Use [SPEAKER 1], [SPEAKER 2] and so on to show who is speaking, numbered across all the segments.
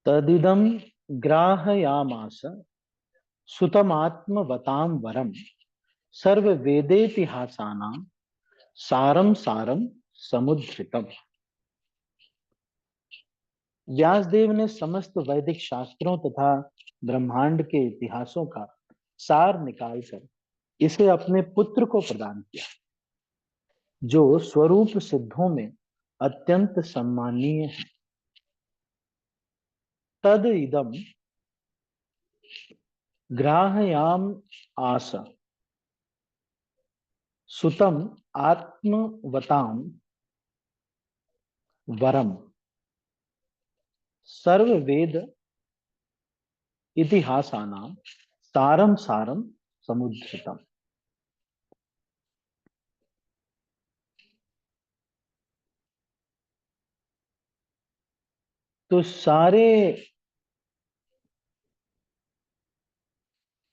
[SPEAKER 1] तदिदं ग्राहयामास सुतमात्मवतां वरम सर्ववेदेतिहासानां सारम सारम समुद्धृतम। व्यासदेव ने समस्त वैदिक शास्त्रों तथा ब्रह्मांड के इतिहासों का सार निकालकर इसे अपने पुत्र को प्रदान किया, जो स्वरूप सिद्धों में अत्यंत सम्माननीय है। तद इदम ग्राहयाम आस सुतम आत्मवताम वरम सर्ववेद इतिहासानां सारम सारम समुद्धृतम। तो सारे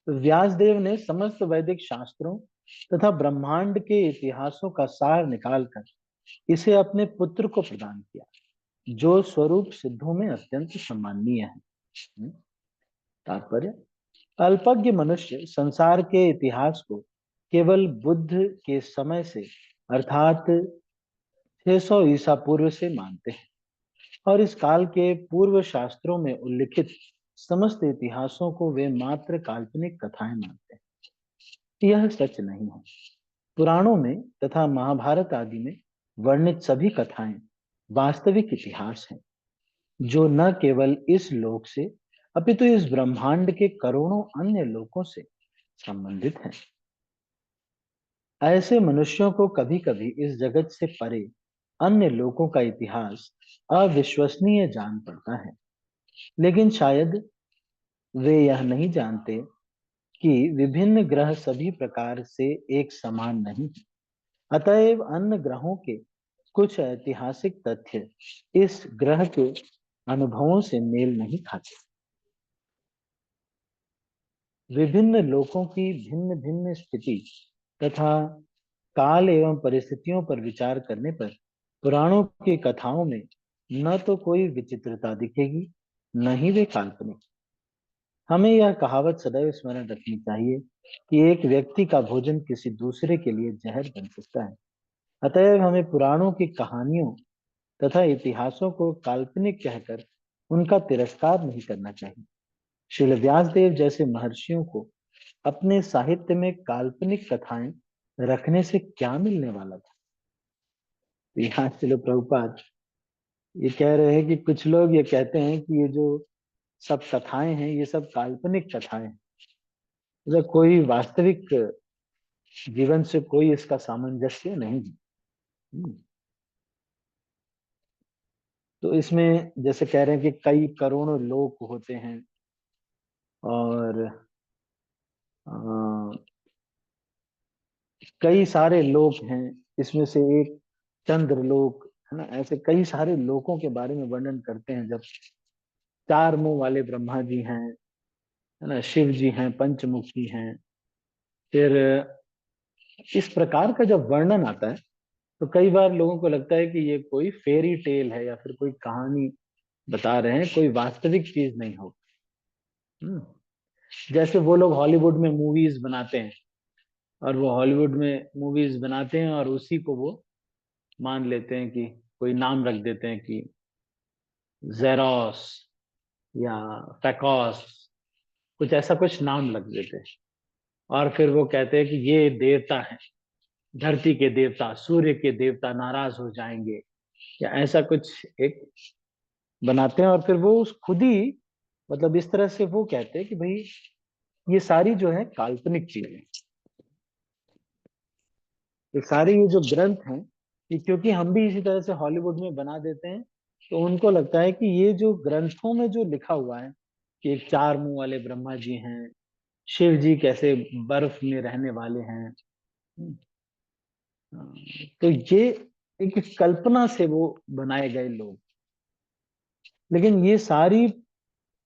[SPEAKER 1] व्यासदेव ने समस्त वैदिक शास्त्रों तथा ब्रह्मांड के इतिहासों का सार निकालकर इसे अपने पुत्र को प्रदान किया, जो स्वरूप सिद्धों में अत्यंत सम्माननीय है। तात्पर्य, अल्पज्ञ मनुष्य संसार के इतिहास को केवल बुद्ध के समय से अर्थात 600 ईसा पूर्व से मानते हैं और इस काल के पूर्व शास्त्रों में उल्लिखित समस्त इतिहासों को वे मात्र काल्पनिक कथाएं मानते हैं। यह सच नहीं है। पुराणों में तथा महाभारत आदि में वर्णित सभी कथाएं वास्तविक इतिहास हैं, जो न केवल इस लोक से अपितु इस ब्रह्मांड के करोड़ों अन्य लोकों से संबंधित हैं। ऐसे मनुष्यों को कभी कभी इस जगत से परे अन्य लोकों का इतिहास अविश्वसनीय जान पड़ता है, लेकिन शायद वे यह नहीं जानते कि विभिन्न ग्रह सभी प्रकार से एक समान नहीं है। अतएव अन्य ग्रहों के कुछ ऐतिहासिक तथ्य इस ग्रह के अनुभवों से मेल नहीं खाते। विभिन्न लोकों की भिन्न भिन्न स्थिति तथा काल एवं परिस्थितियों पर विचार करने पर पुराणों की कथाओं में न तो कोई विचित्रता दिखेगी, न ही वे काल्पनिक। हमें यह कहावत सदैव स्मरण रखनी चाहिए कि एक व्यक्ति का भोजन किसी दूसरे के लिए जहर बन सकता है। अतएव हमें पुराणों की कहानियों तथा इतिहासों को काल्पनिक कहकर उनका तिरस्कार नहीं करना चाहिए। श्रील व्यासदेव जैसे महर्षियों को अपने साहित्य में काल्पनिक कथाएं रखने से क्या मिलने वाला था। तो यहाँ श्रील प्रभुपाद ये कह रहे हैं कि कुछ लोग ये कहते हैं कि ये जो सब कथाएं हैं ये सब काल्पनिक कथाएं हैं, मतलब कोई वास्तविक जीवन से कोई इसका सामंजस्य नहीं है। तो इसमें जैसे कह रहे हैं कि कई करोड़ों लोक होते हैं और अ, कई सारे लोक हैं, इसमें से एक चंद्रलोक है ना। ऐसे कई सारे लोकों के बारे में वर्णन करते हैं। जब चार मुंह वाले ब्रह्मा जी हैं, है ना, शिव जी हैं, पंचमुखी हैं, फिर इस प्रकार का जब वर्णन आता है तो कई बार लोगों को लगता है कि ये कोई फेरी टेल है या फिर कोई कहानी बता रहे हैं, कोई वास्तविक चीज नहीं हो। हम्म, जैसे वो लोग हॉलीवुड में मूवीज बनाते हैं और वो हॉलीवुड में मूवीज बनाते हैं और उसी को वो मान लेते हैं कि कोई नाम रख देते हैं कि जेरोस या फैकॉस, कुछ ऐसा कुछ नाम लग देते हैं और फिर वो कहते हैं कि ये देवता है, धरती के देवता, सूर्य के देवता नाराज हो जाएंगे या ऐसा कुछ एक बनाते हैं और फिर वो उस खुद ही मतलब इस तरह से वो कहते हैं कि भाई ये सारी जो है काल्पनिक चीजें, ये सारे ये जो ग्रंथ हैं ये क्योंकि हम भी इसी तरह से हॉलीवुड में बना देते हैं तो उनको लगता है कि ये जो ग्रंथों में जो लिखा हुआ है कि एक चार मुंह वाले ब्रह्मा जी हैं, शिव जी कैसे बर्फ में रहने वाले हैं, तो ये एक कल्पना से वो बनाए गए लोग। लेकिन ये सारी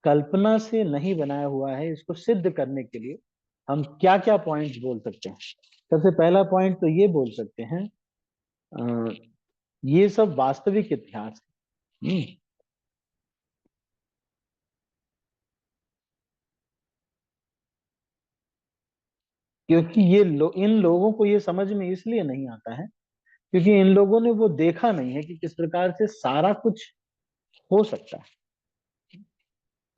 [SPEAKER 1] कल्पना से नहीं बनाया हुआ है। इसको सिद्ध करने के लिए हम क्या क्या पॉइंट्स बोल सकते हैं। सबसे पहला पॉइंट तो ये बोल सकते हैं, अ, ये सब वास्तविक इतिहास है। क्योंकि इन लोगों को ये समझ में इसलिए नहीं आता है क्योंकि इन लोगों ने वो देखा नहीं है कि किस प्रकार से सारा कुछ हो सकता है।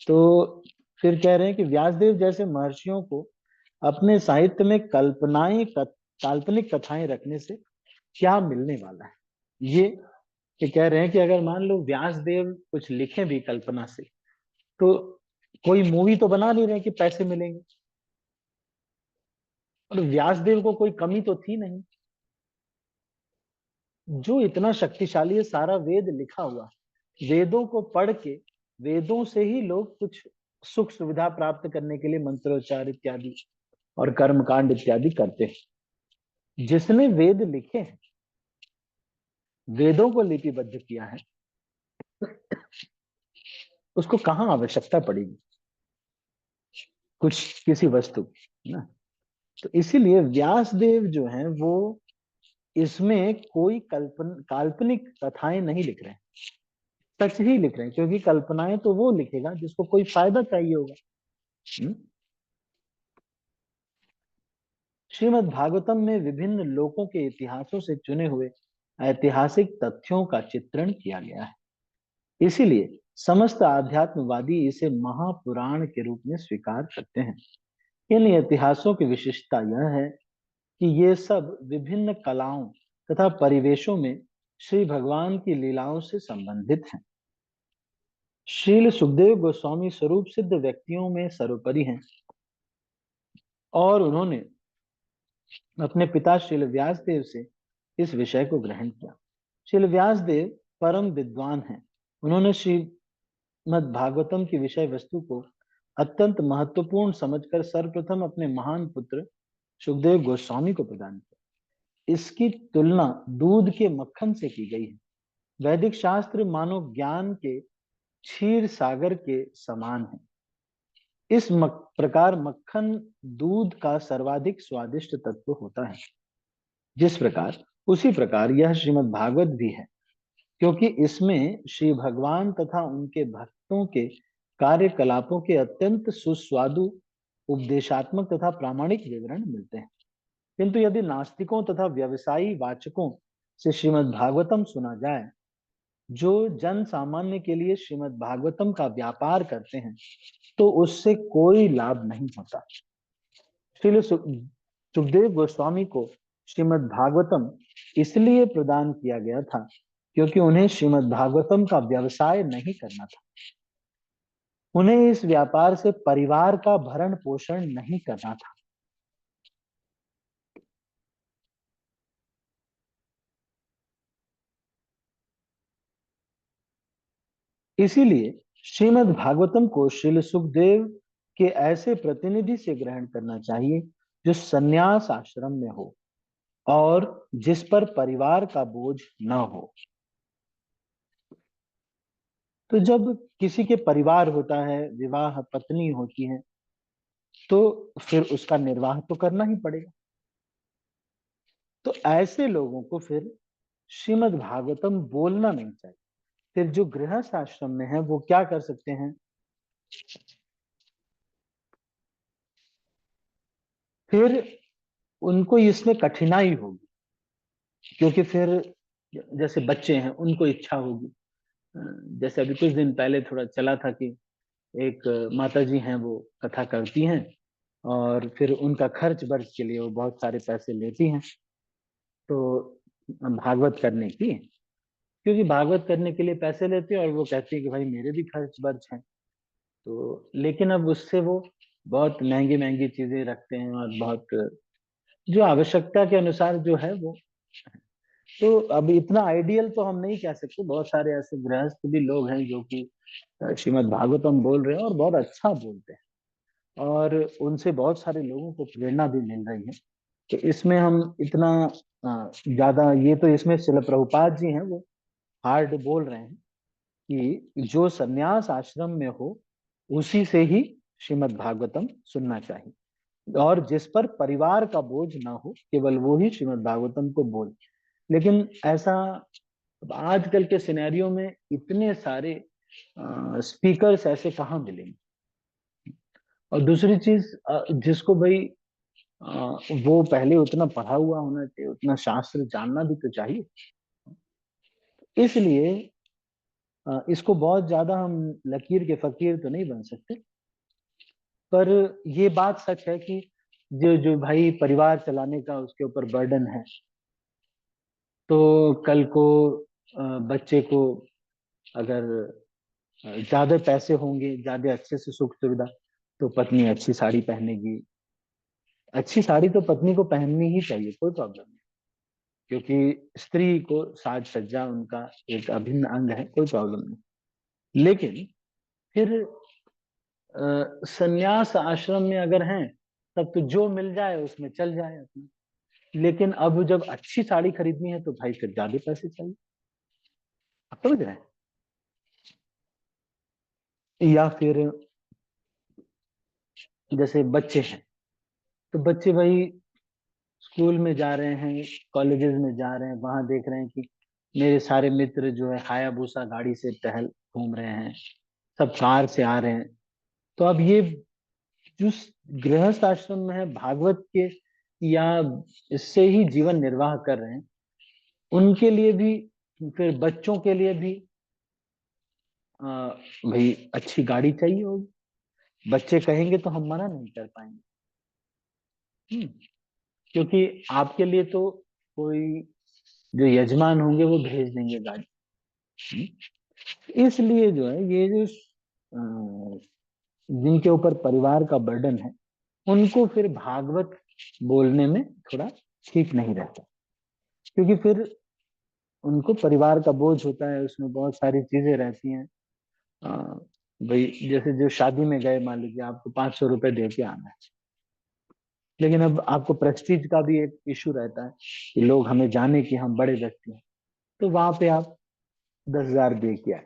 [SPEAKER 1] तो फिर कह रहे हैं कि व्यासदेव जैसे महर्षियों को अपने साहित्य में काल्पनिक कथाएं रखने से क्या मिलने वाला है। ये कि कह रहे हैं कि अगर मान लो व्यासदेव कुछ लिखे भी कल्पना से, तो कोई मूवी तो बना नहीं रहे कि पैसे मिलेंगे, और व्यासदेव को कोई कमी तो थी नहीं। जो इतना शक्तिशाली है, सारा वेद लिखा हुआ, वेदों को पढ़ के वेदों से ही लोग कुछ सुख सुविधा प्राप्त करने के लिए मंत्रोच्चार इत्यादि और कर्मकांड इत्यादि करते हैं। जिसने वेद लिखे हैं, वेदों को लिपिबद्ध किया है, उसको कहाँ आवश्यकता पड़ेगी कुछ किसी वस्तु की, ना। तो इसीलिए व्यासदेव जो हैं वो इसमें कोई काल्पनिक कथाएं नहीं लिख रहे हैं, सच ही लिख रहे हैं, क्योंकि कल्पनाएं तो वो लिखेगा जिसको कोई फायदा चाहिए होगा। हम्म? श्रीमद् भागवतम में विभिन्न लोकों के इतिहासों से चुने हुए ऐतिहासिक तथ्यों का चित्रण किया गया है। इसीलिए समस्त आध्यात्मवादी इसे महापुराण के रूप में स्वीकार करते हैं। इन इतिहासों की विशिष्टता यह है कि ये सब विभिन्न कलाओं तथा परिवेशों में श्री भगवान की लीलाओं से संबंधित हैं। श्रील सुखदेव गोस्वामी स्वरूप सिद्ध व्यक्तियों में सर्वोपरि हैं और उन्होंने अपने पिता श्रील व्यासदेव से इस विषय को ग्रहण किया। श्रील व्यासदेव परम विद्वान हैं। उन्होंने श्रीमद् भागवतम की विषय वस्तु को अत्यंत महत्वपूर्ण समझकर सर्वप्रथम अपने महान पुत्र सुखदेव गोस्वामी को प्रदान किया। इसकी तुलना दूध के मक्खन से की गई है। वैदिक शास्त्र मानो ज्ञान के क्षीर सागर के समान है। इस प्रकार मक्खन दूध का सर्वाधिक स्वादिष्ट तत्व होता है। जिस प्रकार उसी प्रकार यह श्रीमद् भागवत भी है, क्योंकि इसमें श्री भगवान तथा उनके भक्तों के कार्यकलापों के अत्यंत सुस्वादु उपदेशात्मक तथा प्रामाणिक विवरण मिलते हैं। किंतु यदि नास्तिकों तथा व्यवसायी वाचकों से श्रीमद् भागवतम सुना जाए, जो जन सामान्य के लिए श्रीमद् भागवतम का व्यापार करते हैं, तो उससे कोई लाभ नहीं होता। श्रील सुखदेव गोस्वामी को श्रीमद् भागवतम इसलिए प्रदान किया गया था क्योंकि उन्हें श्रीमद् भागवतम का व्यवसाय नहीं करना था। उन्हें इस व्यापार से परिवार का भरण पोषण नहीं करना था। इसीलिए श्रीमद् भागवतम को श्रील सुखदेव के ऐसे प्रतिनिधि से ग्रहण करना चाहिए जो संन्यास आश्रम में हो और जिस पर परिवार का बोझ न हो। तो जब किसी के परिवार होता है, विवाह पत्नी होती है, तो फिर उसका निर्वाह तो करना ही पड़ेगा। तो ऐसे लोगों को फिर श्रीमद् भागवतम बोलना नहीं चाहिए। फिर जो गृहस्थ आश्रम में है वो क्या कर सकते हैं, फिर उनको इसमें कठिनाई होगी, क्योंकि फिर जैसे बच्चे हैं उनको इच्छा होगी। जैसे अभी कुछ दिन पहले थोड़ा चला था कि एक माता जी हैं, वो कथा करती हैं और फिर उनका खर्च वर्च के लिए वो बहुत सारे पैसे लेती हैं, तो भागवत करने की, क्योंकि भागवत करने के लिए पैसे लेती है और वो कहती है कि भाई मेरे भी खर्च वर्च हैं। तो लेकिन अब उससे वो बहुत महंगी महंगी चीजें रखते हैं और बहुत जो आवश्यकता के अनुसार जो है वो। तो अब इतना आइडियल तो हम नहीं कह सकते, बहुत सारे ऐसे गृहस्थ भी लोग हैं जो कि श्रीमद् भागवतम बोल रहे हैं और बहुत अच्छा बोलते हैं और उनसे बहुत सारे लोगों को प्रेरणा भी मिल रही है। तो इसमें हम इतना ज्यादा, ये तो इसमें शिल प्रभुपाद जी हैं, वो हार्ड बोल रहे हैं कि जो सन्यास आश्रम में हो उसी से ही श्रीमद् भागवतम सुनना चाहिए और जिस पर परिवार का बोझ ना हो केवल वो ही श्रीमद् भागवतम को बोले। लेकिन ऐसा आजकल के सिनेरियो में इतने सारे स्पीकर्स ऐसे कहाँ मिलेंगे। और दूसरी चीज, जिसको भाई वो पहले उतना पढ़ा हुआ होना चाहिए, उतना शास्त्र जानना भी तो चाहिए। इसलिए इसको बहुत ज्यादा हम लकीर के फकीर तो नहीं बन सकते। पर ये बात सच है कि जो जो भाई परिवार चलाने का उसके ऊपर बर्डन है, तो कल को बच्चे को अगर ज्यादा पैसे होंगे, ज्यादा अच्छे से सुख सुविधा, तो पत्नी अच्छी साड़ी पहनेगी। अच्छी साड़ी तो पत्नी को पहननी ही चाहिए, कोई प्रॉब्लम नहीं, क्योंकि स्त्री को साज सज्जा उनका एक अभिन्न अंग है, कोई प्रॉब्लम नहीं। लेकिन फिर संन्यास आश्रम में अगर हैं, तब तो जो मिल जाए उसमें चल जाए अपना। लेकिन अब जब अच्छी साड़ी खरीदनी है तो भाई फिर ज्यादा पैसे चाहिए। आप समझ रहे हैं? या फिर जैसे बच्चे हैं, तो बच्चे भाई स्कूल में जा रहे हैं, कॉलेजेस में जा रहे हैं, वहां देख रहे हैं कि मेरे सारे मित्र जो है हायाबुसा गाड़ी से टहल घूम रहे हैं, सब कार से आ रहे हैं। तो अब ये जो गृहस्थ आश्रम में है, भागवत के या इससे ही जीवन निर्वाह कर रहे हैं, उनके लिए भी, फिर बच्चों के लिए भी भाई अच्छी गाड़ी चाहिए होगी। बच्चे कहेंगे तो हम मना नहीं कर पाएंगे। हम्म, क्योंकि आपके लिए तो कोई जो यजमान होंगे वो भेज देंगे गाड़ी। इसलिए जो है ये जो जिनके ऊपर परिवार का बर्डन है, उनको फिर भागवत बोलने में थोड़ा ठीक नहीं रहता, क्योंकि फिर उनको परिवार का बोझ होता है, उसमें बहुत सारी चीजें रहती हैं। अ, भाई जैसे जो शादी में गए, मान लीजिए आपको 500 रुपए दे के आना है, लेकिन अब आपको प्रेस्टीज का भी एक इशू रहता है कि लोग हमें जाने कि हम बड़े व्यक्ति हैं, तो वहां पे आप 10,000 दे के आए।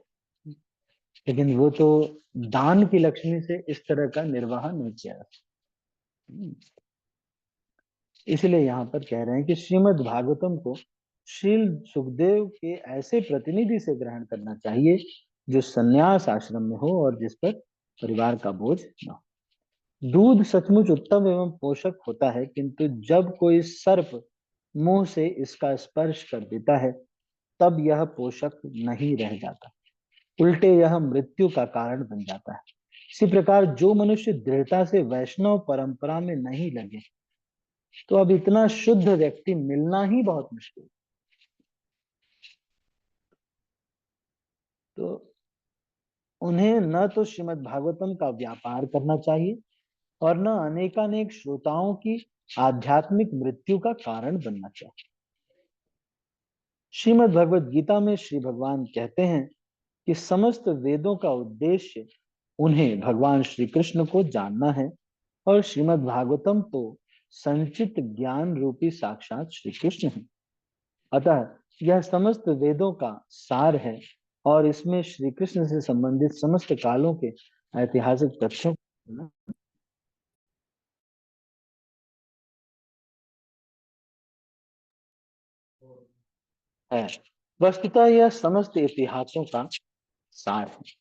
[SPEAKER 1] लेकिन वो तो दान की लक्ष्मी से इस तरह का निर्वाह नहीं किया जा सकता। इसलिए यहाँ पर कह रहे हैं कि श्रीमद् भागवतम को श्रील सुखदेव के ऐसे प्रतिनिधि से ग्रहण करना चाहिए जो सन्यास आश्रम में हो और जिस पर परिवार का बोझ न हो। दूध सचमुच उत्तम एवं पोषक होता है, किंतु जब कोई सर्प मुंह से इसका स्पर्श कर देता है, तब यह पोषक नहीं रह जाता, उल्टे यह मृत्यु का कारण बन जाता है। इसी प्रकार जो मनुष्य दृढ़ता से वैष्णव परंपरा में नहीं लगे, तो अब इतना शुद्ध व्यक्ति मिलना ही बहुत मुश्किल। तो उन्हें न तो श्रीमद् भागवतम का व्यापार करना चाहिए और न अनेकानेक श्रोताओं की आध्यात्मिक मृत्यु का कारण बनना चाहिए। श्रीमद् भगवत गीता में श्री भगवान कहते हैं कि समस्त वेदों का उद्देश्य उन्हें भगवान श्री कृष्ण को जानना है, और श्रीमद् भागवतम तो संचित ज्ञान रूपी साक्षात श्री कृष्ण है। अतः यह समस्त वेदों का सार है, और इसमें श्री कृष्ण से संबंधित समस्त कालों के ऐतिहासिक तथ्यों है। वस्तुतः यह समस्त इतिहासों का सार है।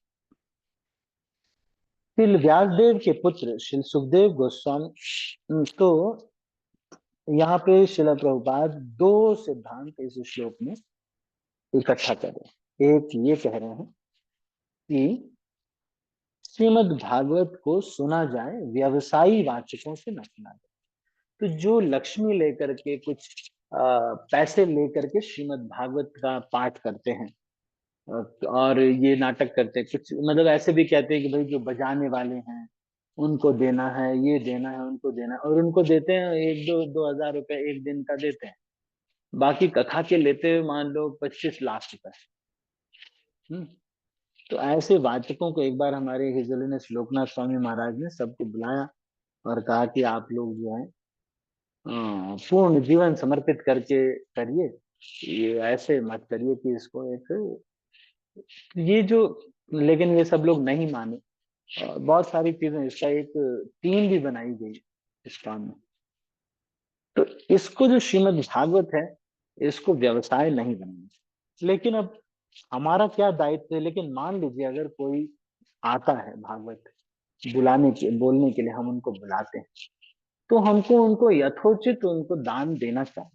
[SPEAKER 1] फिर व्यासदेव के पुत्र श्री सुखदेव गोस्वामी, तो यहाँ पे शिला प्रभुपाद दो सिद्धांत इस श्लोक में इकट्ठा कर रहे हैं। एक ये कह रहे हैं कि श्रीमद् भागवत को सुना जाए, व्यवसायी वाचकों से न सुना जाए। तो जो लक्ष्मी लेकर के कुछ पैसे लेकर के श्रीमद् भागवत का पाठ करते हैं, और ये नाटक करते हैं, कुछ मतलब ऐसे भी कहते हैं कि भाई जो बजाने वाले हैं उनको देना है, ये देना है, उनको देना है, और उनको देते हैं 1-2 हजार रुपए एक दिन का देते हैं। बाकी कथा के लेते हुए मान लो 25 लाख रुपए। हम्म। तो ऐसे वाचकों को एक बार हमारे हिज होलीनेस लोकनाथ स्वामी महाराज ने सबको बुलाया और कहा कि आप लोग जो है पूर्ण जीवन समर्पित करके करिए, ये ऐसे मत करिए कि इसको एक ये जो, लेकिन ये सब लोग नहीं माने, और बहुत सारी चीजें, इसका एक टीम भी बनाई गई इस काम में। तो इसको जो श्रीमद् भागवत है, इसको व्यवसाय नहीं बनाना चाहिए। लेकिन अब हमारा क्या दायित्व है, लेकिन मान लीजिए अगर कोई आता है भागवत बुलाने के बोलने के लिए, हम उनको बुलाते हैं, तो हमको उनको यथोचित उनको दान देना चाहिए।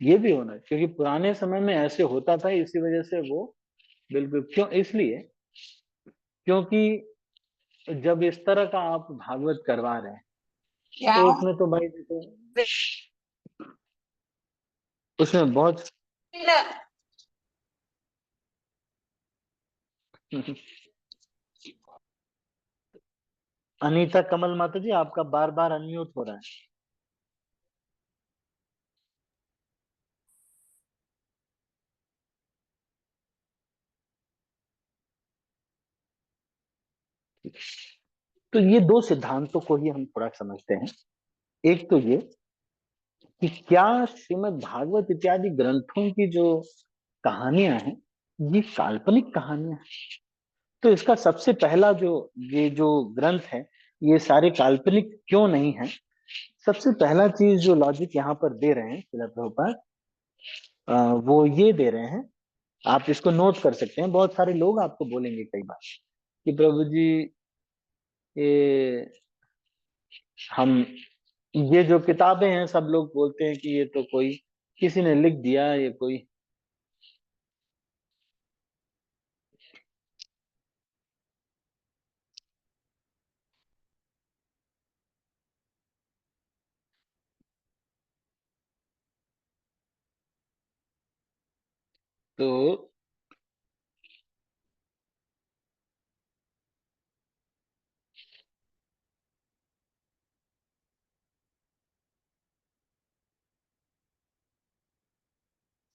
[SPEAKER 1] ये भी होना, क्योंकि पुराने समय में ऐसे होता था, इसी वजह से वो बिल्कुल, क्यों इसलिए, क्योंकि जब इस तरह का आप भागवत करवा रहे हैं
[SPEAKER 2] क्या?
[SPEAKER 1] तो उसमें तो भाई देखो, उसमें बहुत अनीता कमल माता जी, आपका बार बार अनम्यूट हो रहा है। तो ये दो सिद्धांतों को ही हम थोड़ा समझते हैं। एक तो ये कि क्या श्रीमद् भागवत इत्यादि ग्रंथों की जो कहानियां हैं, ये काल्पनिक कहानियां हैं। तो इसका सबसे पहला जो, ये जो ग्रंथ है, ये सारे काल्पनिक क्यों नहीं है? सबसे पहला चीज जो लॉजिक यहाँ पर दे रहे हैं श्रील प्रभुपाद, वो ये दे रहे हैं, आप इसको नोट कर सकते हैं। बहुत सारे लोग आपको बोलेंगे कई बार कि प्रभु जी, ये हम, ये जो किताबें हैं, सब लोग बोलते हैं कि ये तो कोई किसी ने लिख दिया, ये कोई, तो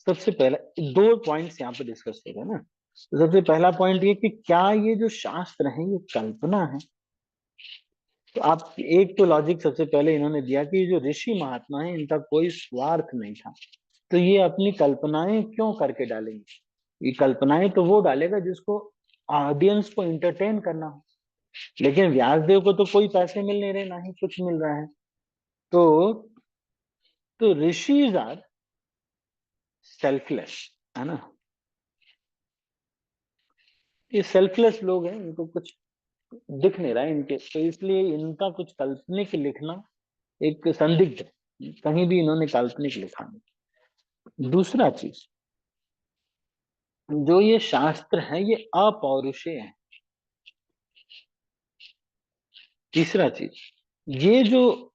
[SPEAKER 1] सबसे पहला दो पॉइंट्स यहाँ पे डिस्कस हो रहे हैं ना। तो सबसे पहला पॉइंट ये कि क्या ये जो शास्त्र है ये कल्पना है? तो आप एक तो लॉजिक सबसे पहले इन्होंने दिया कि जो ऋषि महात्मा है इनका कोई स्वार्थ नहीं था, तो ये अपनी कल्पनाएं क्यों करके डालेंगे? ये कल्पनाएं तो वो डालेगा जिसको ऑडियंस को इंटरटेन करना हो। लेकिन व्यासदेव को तो कोई पैसे मिल नहीं रहे, ना ही कुछ मिल रहा है। तो ऋषिज आर सेल्फलेस, है ना? ये सेल्फलेस लोग हैं, इनको कुछ दिख नहीं रहा है इनके, तो इसलिए इनका कुछ काल्पनिक लिखना एक संदिग्ध है। कहीं भी इन्होंने काल्पनिक लिखा नहीं। दूसरा चीज, जो ये शास्त्र है ये अपौरुषेय है। तीसरा चीज, ये जो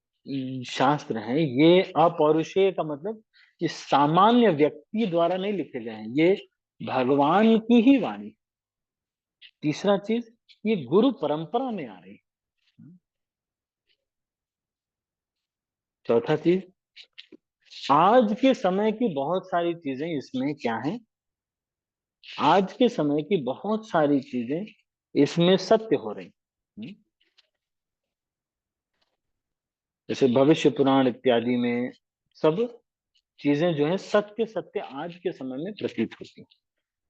[SPEAKER 1] शास्त्र है ये अपौरुषेय का मतलब ये सामान्य व्यक्ति द्वारा नहीं लिखे गए हैं, ये भगवान की ही वाणी। तीसरा चीज, ये गुरु परंपरा में आ रही है। चौथा चीज, आज के समय की बहुत सारी चीजें इसमें क्या है, आज के समय की बहुत सारी चीजें इसमें सत्य हो रही। जैसे भविष्य पुराण इत्यादि में सब चीजें जो है सत्य सत्य आज के समय में प्रतीत होती हैं।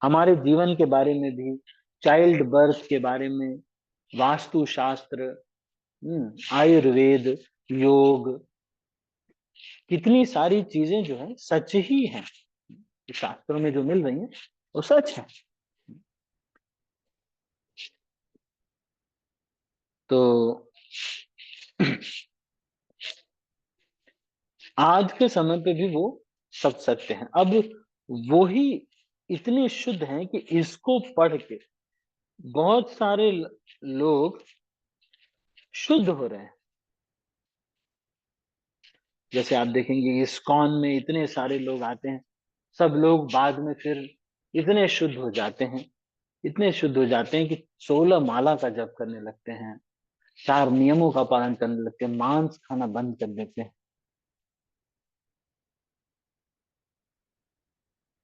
[SPEAKER 1] हमारे जीवन के बारे में भी, चाइल्ड बर्थ के बारे में, वास्तु शास्त्र, आयुर्वेद, योग, कितनी सारी चीजें जो है सच ही हैं। शास्त्रों में जो मिल रही हैं वो सच है। तो आज के समय पे भी वो सब सत्य है। अब वो ही इतने शुद्ध हैं कि इसको पढ़ के बहुत सारे लोग शुद्ध हो रहे हैं। जैसे आप देखेंगे इस्कॉन में इतने सारे लोग आते हैं, सब लोग बाद में फिर इतने शुद्ध हो जाते हैं, इतने शुद्ध हो जाते हैं कि 16 माला का जप करने लगते हैं, 4 नियमों का पालन करने लगते हैं, मांस खाना बंद कर देते हैं।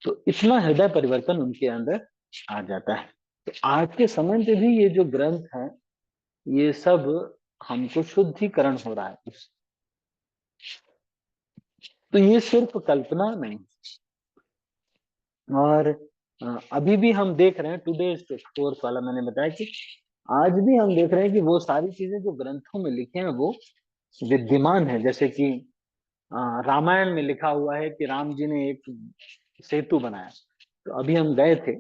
[SPEAKER 1] तो इतना हृदय परिवर्तन उनके अंदर आ जाता है। तो आज के समय पे भी ये जो ग्रंथ है, ये सब हमको शुद्धिकरण हो रहा है। तो ये सिर्फ कल्पना नहीं। और अभी भी हम देख रहे हैं, टुडे फोर्थ वाला मैंने बताया कि आज भी हम देख रहे हैं कि वो सारी चीजें जो ग्रंथों में लिखे हैं वो विद्यमान है। जैसे कि रामायण में लिखा हुआ है कि राम जी ने एक सेतु बनाया। तो अभी हम गए थे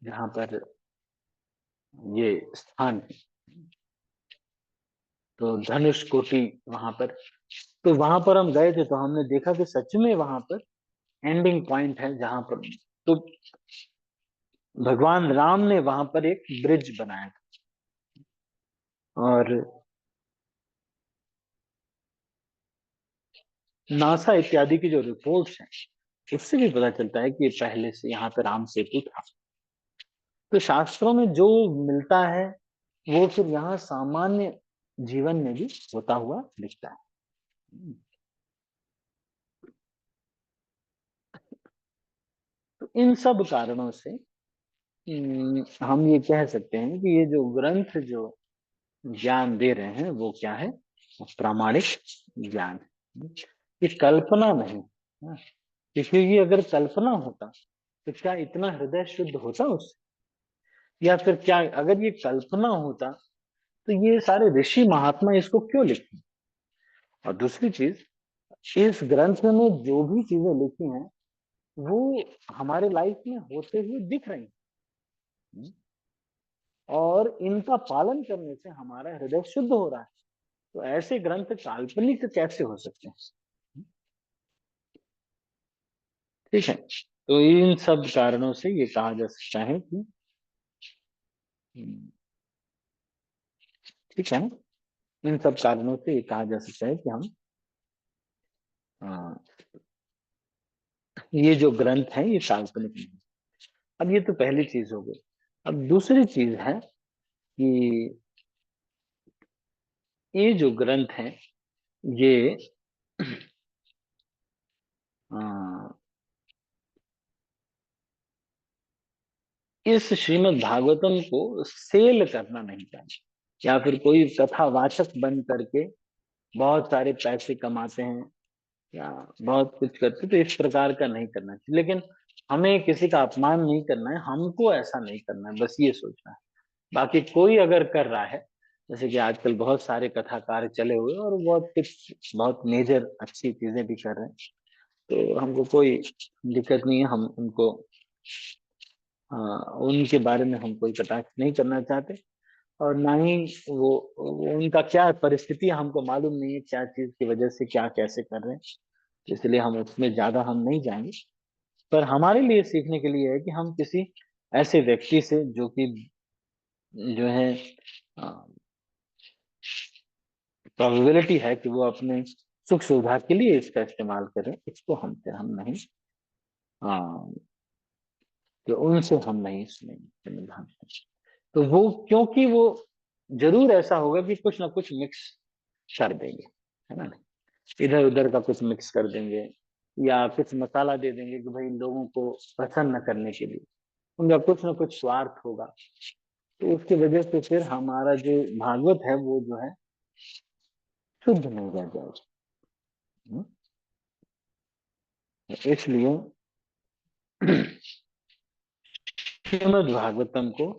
[SPEAKER 1] जहाँ पर ये स्थान है, तो धनुष कोटि वहां पर, तो वहां पर हम गए थे, तो हमने देखा कि सच में वहां पर एंडिंग पॉइंट है जहां पर, तो भगवान राम ने वहां पर एक ब्रिज बनाया था। और नासा इत्यादि की जो रिपोर्ट्स हैं, उससे भी पता चलता है कि पहले से यहाँ पे राम सेतु था। तो शास्त्रों में जो मिलता है वो फिर यहाँ सामान्य जीवन में भी होता हुआ दिखता है। तो इन सब कारणों से हम ये कह सकते हैं कि ये जो ग्रंथ जो ज्ञान दे रहे हैं वो क्या है, वो प्रामाणिक ज्ञान है। ये कल्पना नहीं। हाँ, क्योंकि ये अगर कल्पना होता तो क्या इतना हृदय शुद्ध होता उससे, या फिर क्या अगर ये कल्पना होता तो ये सारे ऋषि महात्मा इसको क्यों लिखते। और दूसरी चीज, इस ग्रंथ में जो भी चीजें लिखी हैं वो हमारे लाइफ में होते हुए दिख रही हैं, और इनका पालन करने से हमारा हृदय शुद्ध हो रहा है। तो ऐसे ग्रंथ काल्पनिक कैसे हो सकते हैं। ठीक है, तो इन सब कारणों से ये कहा जा सकता है कि ठीक है ना, इन सब कारणों से ये कहा जा सकता है कि हम अ, ये जो ग्रंथ है ये काल्पनिक नहीं। अब ये तो पहली चीज हो गई। अब दूसरी चीज है कि ये जो ग्रंथ है ये अ, इस श्रीमद् भागवतम को सेल करना नहीं चाहिए, या फिर कोई कथावाचक बन करके बहुत सारे पैसे कमाते हैं या बहुत कुछ करते, तो इस प्रकार का नहीं करना चाहिए। लेकिन हमें किसी का अपमान नहीं करना है, हमको ऐसा नहीं करना है, बस ये सोचना है। बाकी कोई अगर कर रहा है, जैसे कि आजकल बहुत सारे कथाकार चले हुए और बहुत कुछ बहुत मेजर अच्छी चीजें भी कर रहे हैं, तो हमको कोई दिक्कत नहीं है। हम उनको उनके बारे में हम कोई कटाक्ष नहीं करना चाहते, और ना ही वो उनका क्या परिस्थिति हमको मालूम नहीं है, क्या चीज की वजह से क्या कैसे कर रहे हैं, इसलिए हम उसमें ज्यादा हम नहीं जाएंगे। पर हमारे लिए सीखने के लिए है कि हम किसी ऐसे व्यक्ति से जो कि जो है प्रोबेबिलिटी है कि वो अपने सुख सुविधा के लिए इसका इस्तेमाल करें, इसको हम नहीं, हाँ, तो उनसे हम नहीं सुनेंगे संविधान। तो वो क्योंकि वो जरूर ऐसा होगा कि कुछ ना कुछ मिक्स कर देंगे, है ना, इधर उधर का कुछ मिक्स कर देंगे, या कुछ मसाला दे देंगे कि भाई लोगों को प्रसन्न करने के लिए, उनका कुछ ना कुछ स्वार्थ होगा। तो उसकी वजह से फिर हमारा जो भागवत है वो जो है शुद्ध नहीं रह जाएगा। हम्म? इसलिए श्रीमद् भागवतम को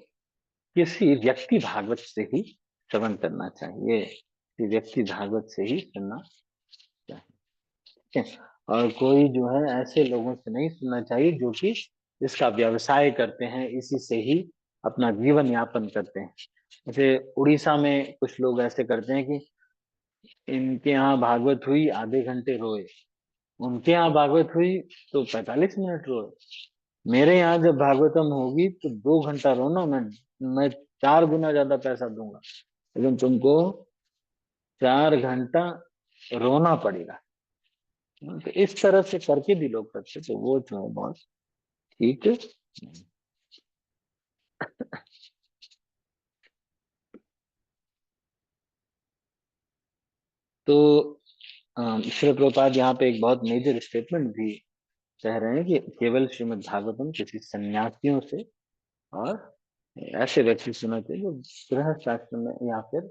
[SPEAKER 1] किसी व्यक्ति भागवत से ही श्रवण करना चाहिए, किसी व्यक्ति भागवत से ही सुनना चाहिए। ठीक है? और कोई जो है ऐसे लोगों से नहीं सुनना चाहिए जो कि इसका व्यवसाय करते हैं, इसी से ही अपना जीवन यापन करते हैं। जैसे उड़ीसा में कुछ लोग ऐसे करते हैं कि इनके यहाँ भागवत हुई आधे घंटे रोए, उनके यहाँ भागवत हुई तो 45 मिनट रोए, मेरे यहाँ जब भागवतम होगी तो 2 घंटा रोना, मैं 4 गुना ज्यादा पैसा दूंगा, लेकिन तुमको 4 घंटा रोना पड़ेगा। तो इस तरह से करके भी लोग करते, तो वो जो है बहुत ठीक है। तो श्री प्रभुपाद यहाँ पे एक बहुत मेजर स्टेटमेंट भी कह रहे हैं कि केवल श्रीमद् भागवतम किसी सन्यासियों से और ऐसे व्यक्ति सुनना चाहिए जो गृहस्थ आश्रम में, या फिर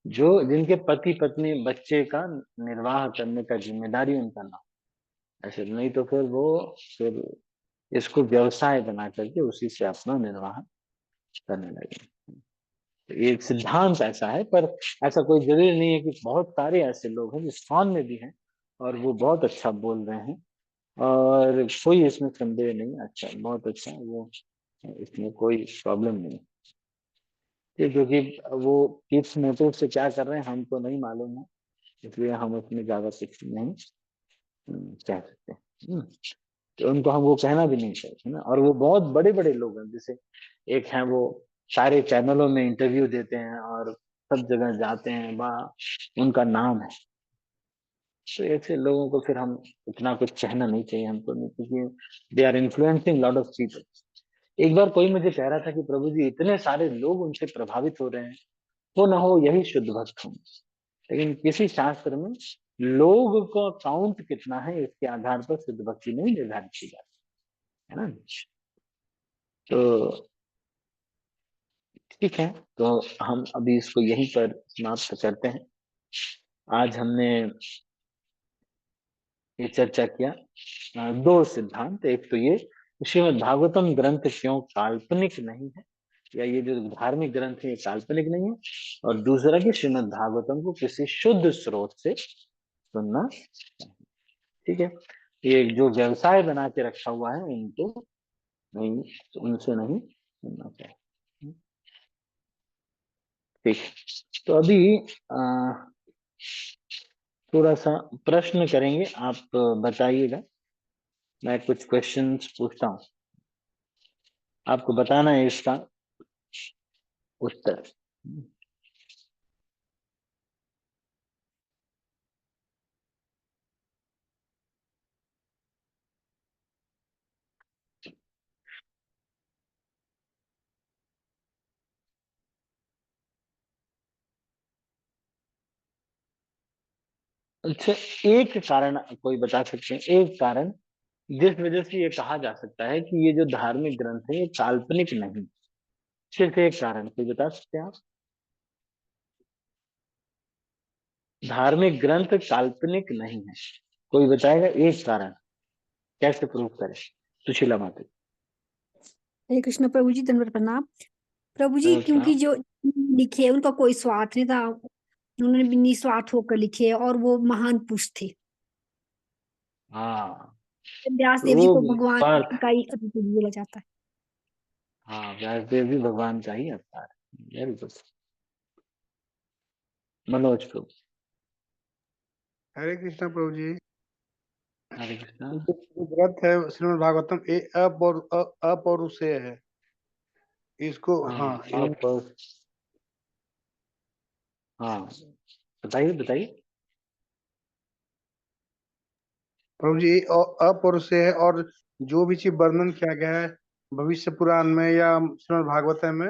[SPEAKER 1] जो जिनके पति पत्नी बच्चे का निर्वाह करने का जिम्मेदारी उनका ना हो। ऐसे नहीं तो फिर वो फिर इसको व्यवसाय बना करके उसी से अपना निर्वाह करने लगे। तो ये एक सिद्धांत ऐसा है, पर ऐसा कोई जरूरी नहीं है कि बहुत सारे ऐसे लोग हैं जो इस्कॉन में भी हैं और वो बहुत अच्छा बोल रहे हैं, और कोई इसमें संदेह नहीं, अच्छा बहुत अच्छा वो, इसमें कोई प्रॉब्लम नहीं। क्योंकि वो किस मोटिव से क्या कर रहे हैं हमको नहीं मालूम है, इसलिए हम उसमें ज्यादा कुछ नहीं कह सकते। तो उनको हम वो कहना भी नहीं चाहिए ना। और वो बहुत बड़े बड़े लोग हैं, जैसे एक हैं वो सारे चैनलों में इंटरव्यू देते हैं और सब जगह जाते हैं, वहाँ उनका नाम है। तो ऐसे लोगों को फिर हम इतना कुछ कहना नहीं चाहिए हमको, नहीं, क्योंकि they are influencing lot of people. एक बार कोई मुझे कह रहा था कि प्रभु जी इतने सारे लोग उनसे प्रभावित हो रहे हैं, हो ना हो यही शुद्ध भक्त हों। लेकिन किसी शास्त्र में लोग का काउंट कितना है इसके आधार पर शुद्ध भक्ति नहीं निर्धारित की जाती है ना। तो ठीक है, तो हम अभी इसको यहीं पर समाप्त करते हैं। आज हमने ये चर्चा किया दो सिद्धांत। एक तो ये श्रीमद् भागवतम ग्रंथ क्यों काल्पनिक नहीं है, या ये जो धार्मिक ग्रंथ है ये काल्पनिक नहीं है। और दूसरा कि श्रीमद् भागवतम को किसी शुद्ध स्रोत से सुनना। ठीक है, ये जो व्यवसाय बना के रखा हुआ है उनको नहीं, उनसे नहीं सुनना चाहिए। ठीक है, तो अभी थोड़ा सा प्रश्न करेंगे, आप बताइएगा। मैं कुछ क्वेश्चंस पूछता हूँ, आपको बताना है इसका उत्तर। अच्छा, एक कारण कोई बता सकते हैं, एक कारण जिस वजह से ये कहा जा सकता है कि ये जो धार्मिक ग्रंथ है ये काल्पनिक नहीं, सिर्फ एक कारण कोई बता सकते हैं आप? धार्मिक ग्रंथ काल्पनिक नहीं है, कोई बताएगा एक कारण, कैसे प्रूव करे? सुशीला माता।
[SPEAKER 2] हरे कृष्ण प्रभु जी, दंडवत प्रणाम। प्रभु जी, क्योंकि
[SPEAKER 1] प्रणाम।
[SPEAKER 2] जो लिखे उनका कोई स्वार्थ नहीं था, उन्होंने भी निस्वार्थ होकर लिखे और वो महान पुरुष थे।
[SPEAKER 1] हाँ,
[SPEAKER 2] व्यास
[SPEAKER 1] तो
[SPEAKER 2] देव जी
[SPEAKER 1] वो
[SPEAKER 2] को भगवान
[SPEAKER 1] स्वार्थ,
[SPEAKER 2] का ही अवतार बोला जाता है।
[SPEAKER 1] हाँ व्यासदेव भी भगवान का ही अवतार है। Very good. मनोज प्रभु।
[SPEAKER 3] हरे कृष्ण प्रभु जी।
[SPEAKER 1] हरे कृष्णा।
[SPEAKER 3] जो ग्रंथ है श्रीमद् भागवतम, ये अपौरुषेय है। इसको
[SPEAKER 1] हाँ,
[SPEAKER 3] हाँ
[SPEAKER 1] आप, हाँ बताइए बताइए।
[SPEAKER 3] प्रभु जी, ये अपौरुषेय है। और जो भी चीज वर्णन किया गया है भविष्य पुराण में या श्रीमद् भागवतम में,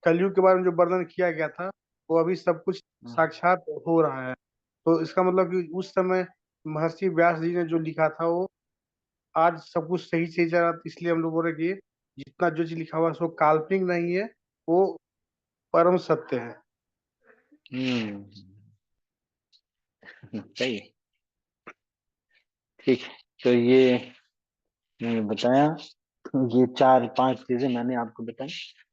[SPEAKER 3] कलयुग के बारे में जो वर्णन किया गया था, वो अभी सब कुछ
[SPEAKER 1] हाँ।
[SPEAKER 3] साक्षात हो रहा है। तो इसका मतलब कि उस समय महर्षि व्यास जी ने जो लिखा था वो आज सब कुछ सही सही जा रहा था। इसलिए हम लोग बोल रहे कि जितना जो चीज लिखा हुआ है वो काल्पनिक नहीं है, वो परम सत्य है।
[SPEAKER 1] हम्म, सही है। ठीक है, तो ये मैंने बताया, ये चार पांच चीजें मैंने आपको बताई।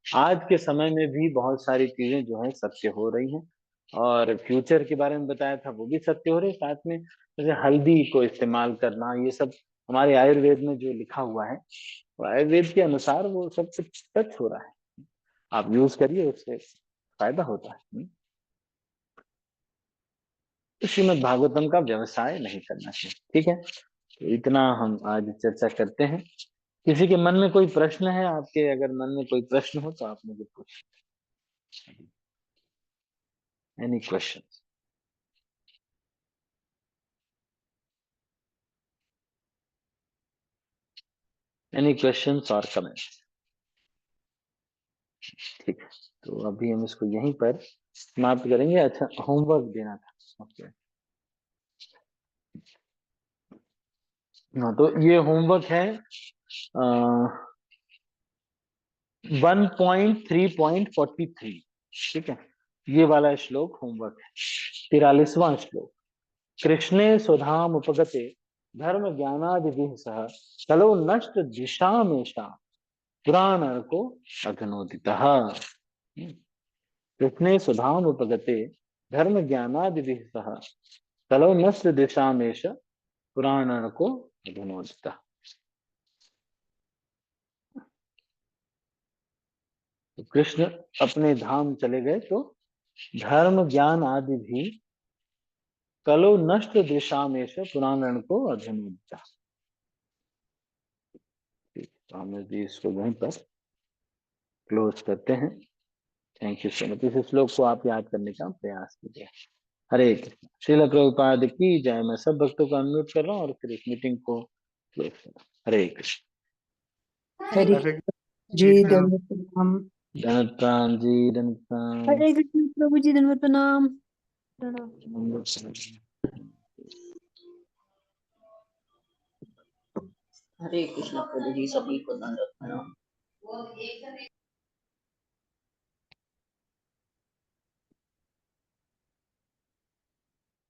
[SPEAKER 1] आज के समय में भी बहुत सारी चीजें जो है सत्य हो रही हैं, और फ्यूचर के बारे में बताया था वो भी सत्य हो रही है। साथ में जैसे हल्दी को इस्तेमाल करना, ये सब हमारे आयुर्वेद में जो लिखा हुआ है, वो आयुर्वेद के अनुसार वो सब कुछ सच हो रहा है। आप यूज करिए, उससे फायदा होता है। तो श्रीमद् भागवतम का व्यवसाय नहीं करना चाहिए। ठीक है, तो इतना हम आज चर्चा करते हैं। किसी के मन में कोई प्रश्न है आपके? अगर मन में कोई प्रश्न हो तो आप मुझे पूछ। Any question? एनी क्वेश्चन और कमेंट्स? ठीक है, तो अभी हम इसको यहीं पर समाप्त करेंगे। अच्छा, होमवर्क देना था। ओके, हाँ तो ये होमवर्क है 1.3.43। ठीक है, ये वाला श्लोक होमवर्क है। 43वां श्लोक। कृष्णे स्वधाम उपगते धर्म ज्ञानादि सह कलो नष्ट दिशा में पुराण को अघनोदितः। कृष्णे स्वधाम उपगते धर्म ज्ञानादि सह कलो नष्ट दिशा में पुराण को अघनोदितः। तो कृष्ण अपने धाम चले गए तो धर्म ज्ञान आदि भी कलो नष्ट दिशामेश पुराण को अभिमुचा। तो हम भी इसको वहीं पर क्लोज करते हैं। Thank you so much. इस श्लोक को आप याद करने का प्रयास कीजिए। हरे कृष्ण। श्रील प्रभुपाद की जय। मैं सब भक्तों को अनम्यूट कर रहा हूँ और फिर इस मीटिंग को क्लोज कर रहा हूँ। हरे कृष्ण।
[SPEAKER 2] हरे
[SPEAKER 3] हरे
[SPEAKER 4] जी
[SPEAKER 3] कृष्ण।
[SPEAKER 4] दंडवत प्रणाम।
[SPEAKER 1] धनत प्राण जी, धनत प्राण।
[SPEAKER 2] हरे कृष्ण प्रभु जी, धन्यवाद, प्रणाम प्रणाम।
[SPEAKER 4] हरे कृष्ण प्रभु जी, सभी को दंडवत प्रणाम।